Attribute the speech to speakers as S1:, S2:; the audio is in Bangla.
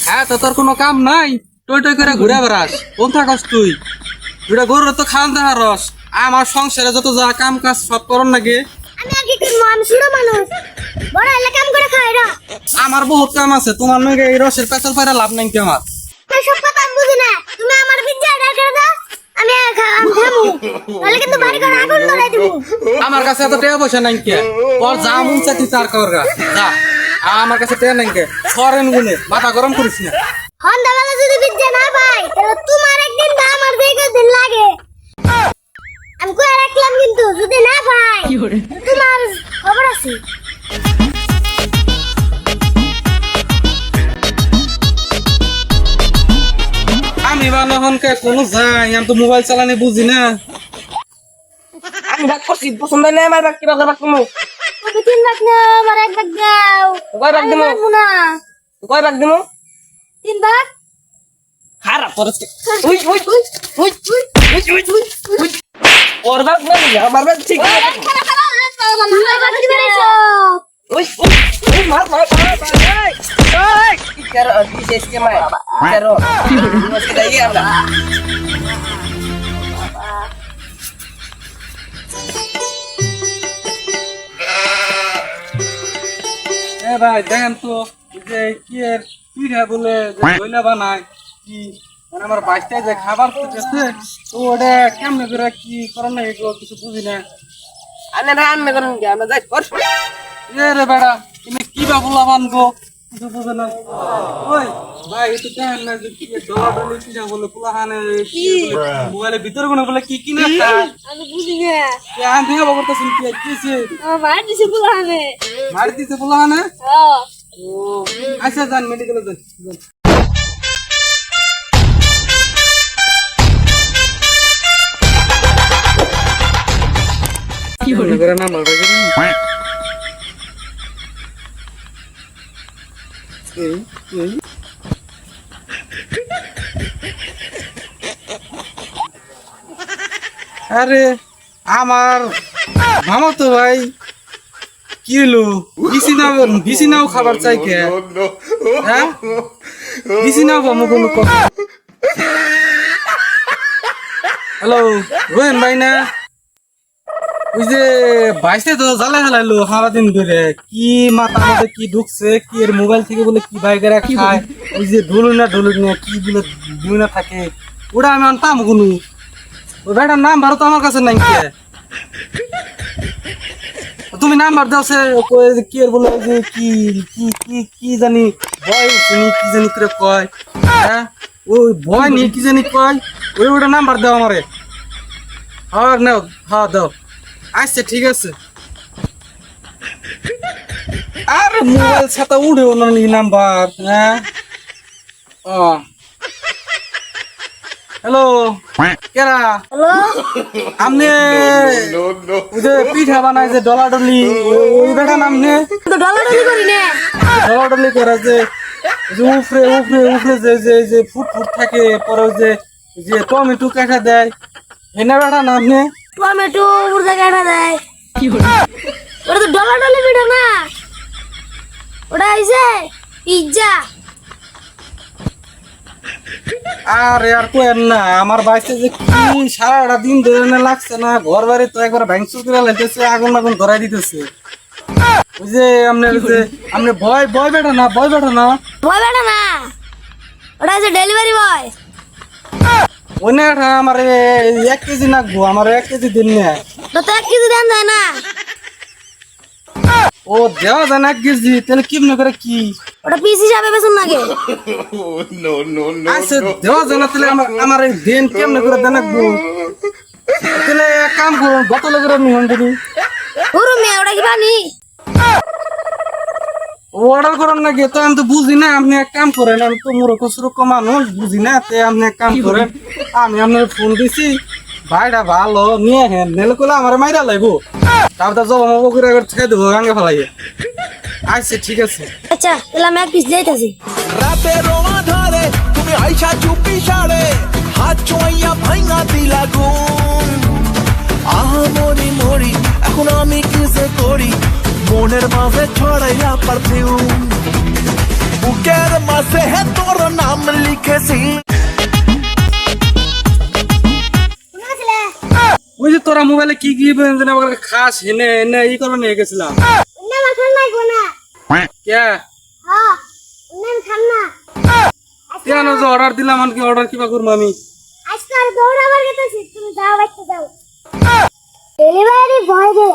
S1: হ্যাঁ তো তোর কোনো কাম নাই, টই টই করে ঘুরে বেড়াস। কোন থাকস তুই? দুটা গরুর তো খাওয়ান দেখা রস। আমার সংসারে যত যা কাম কাজ সব করন নাকি। আমার বহুত কাম আছে, তোমার নাকি এই রসের পেছল পাইরা লাভ নাই কি আমার। আমার কাছে এত টাকা পয়সা নাই কে, ওর যা মন চাই তার কর গা যা। আমার কাছে টাকা নাই কে, সরেন গুনে মাথা গরম করিস না।
S2: সন্ধ্যাবেলা যদি বিদ্যা না পাই তাহলে তোমার একদিন বা আমার দিন লাগে। আমি কয়ে রাখলাম কিন্তু যদি না পাই তোমার খবর আছে।
S1: আমি বানহনকে কোনো যাই, আমি তো মোবাইল চালানি বুঝি না।
S3: আমি ভাগ করছি, পছন্দ নেই আমার ভাগ কিবা করবা তুমি।
S2: তুমি 3 ভাগ নাও, আমার 1 ভাগ দাও।
S3: কয় ভাগ দিমু?
S2: না
S3: কয় ভাগ দিমু?
S2: 3 ভাগ।
S3: খারাপ করছে। উই উই উই উই উই উই উই উই। ওর ভাগ না আমার ভাগ ঠিক আছে। উই উই উই মার মার মার। এই কি করো কি শেষ কে মার করো কি দাই আমরা।
S1: এ ভাই দেখেন তো যে কি এর পিঠা বলে দইলা বানায় কি, মানে আমার বাচ্চায় যে খাবার খেতেছে তো ওটা কেমনে করে কি করেন না এগুলো কিছু বুঝি না।
S3: আনে রান মে করেন কি আমরা যাই কর।
S1: এ রে বেড়া তুমি কি বা বলা বানবো কিছু বুঝে না। ওই ভাই এটা দেখেন না যে কি ডলাডলি পিঠা বলে পোলাহানে মোবাইলের ভিতরে কোনো বলে কি কি না খায়।
S2: আমি বুঝি না।
S1: আমি থেকে বলতেছেন কি কিছে
S2: আমার দিছে বুলানে।
S1: মারি দিতে পোলাহানে।
S2: হ্যাঁ
S1: ও আচ্ছা যান মেডিকেলে যান। কি হলো করে না মারবে কি এই আরে আমার মামা তো ভাই কি হলো বিছিনাও খাবার চাই কে? হ্যাঁ বিছিনাও বামু কোনো কথা। হ্যালো রোহেন ভাই না? ওই যে বাইসে তো জ্বালা হালাইলো সারাদিন ধরে, কি মাথা মধ্যে কি ঢুকছে কি এর মোবাইল থেকে বলে কি বাইকেরা খায়, ওই যে ঢোলু না কি বলে দুই না থাকে ওটা আমি আনতাম কোনো। ওই ভাইটার নাম ভারত আমার কাছে নাই কে, তুমি নাম্বার দাও সে কি এর বলে যে কি কি কি কি জানি ভয় শুনি কি জানি করে কয়। হ্যাঁ ওই ভয় নিয়ে কি জানি কয়, ওটা নাম্বার দাও আমারে। হ্যাঁ নাও হ্যাঁ দাও। আচ্ছা ঠিক আছে। আরে মোবাইল ছাতা উঠেও না নাম্বার। হ্যাঁ ও হ্যালো কেরা?
S2: হ্যালো
S1: আমনে ওই যে পিঠা বানায় যে ডলাডলি ওই বেটা নামনে
S2: তো ডলাডলি করি না।
S1: ডলাডলি করে যে উফরে উফরে উফরে যে যে যে ফুট ফুট থাকে পরে যে যে টমেটো কেটে দেয় হেনা বেটা নামনে
S2: টমেটো মুরগা কাটা দেয়। ওটা তো ডলাডলি পিঠা না, ওটা হইছে পিজ্জা।
S1: আর আর কোয়েন না আমার বাইসে যে কি সারাটা দিন ধরে না লাগছে না, ঘর বাড়ি তো একবার ভাঙচুর করে লাগতেছে, আগুন আগুন ধরাই দিতেছে। ওই যে আপনার যে আপনি ভয় ভয় বেটা না ভয় বেটা না
S2: ভয় বেটা না, ওটা হচ্ছে ডেলিভারি বয়।
S1: ওই না আমার 1 কেজি নাকবো, আমার 1 কেজি দিন না।
S2: তো 1 কেজি দেন যায় না।
S1: ও দেওয়া যায় না 1 কেজি, তাহলে কেমনে করে কি
S2: ওটা পিস হিসাবে বেচুন নাকি?
S1: আচ্ছা দেওয়া যায় না তাহলে আমার এই দেন কেমনে করে দেন নাকবো? তাহলে এক কাম করুন বোতলে করে নিন যদি।
S2: ওরু মিয়া ওটা কি পানি?
S1: অর্ডার করেন নাকি তো আমি তো বুঝি না। আপনি এক কাম করেন, আমি তো মূর্খ সুরক্ষ মানুষ বুঝি না, তে আপনি এক কাম করেন আমি আপনার ফোন দিছি ভাইটা ভালো নিয়ে হেন নেলে করলে আমার মাইরা লাগবো, তারপর জমা করে ছেড়ে দেবো গাঙ্গে ফেলাইয়ে। আচ্ছা ঠিক আছে।
S2: আচ্ছা তাহলে আমি এক পিস যাইতাছি।
S4: রাতেরও আধারে তুমি আইসা চুপি সারে হাত চোয়াইয়া ভাইঙা দিলা গুম আহা মরি মরি এখন আমি কিসে করি মনের মাঝে ছড়াইয়া পারফিউম বুকের মাঝে হে তোর নাম লিখেছি
S2: শুনেছিলে
S1: ওই যে তোরা মোবাইলে কি কি ব্যঞ্জন আমাকে খাস হেনে এনে ই করবে নিয়ে গেছিলাম।
S2: না আমার খান নাই কোনা।
S1: কে
S2: হ্যাঁ না খান না।
S1: কেন যে অর্ডার দিলাম কি অর্ডার কিবা করবো আমি?
S2: আজকে আর দৌড়াবার গেতেছি, তুমি যাও বাইতে যাও। ডেলিভারি বয় রে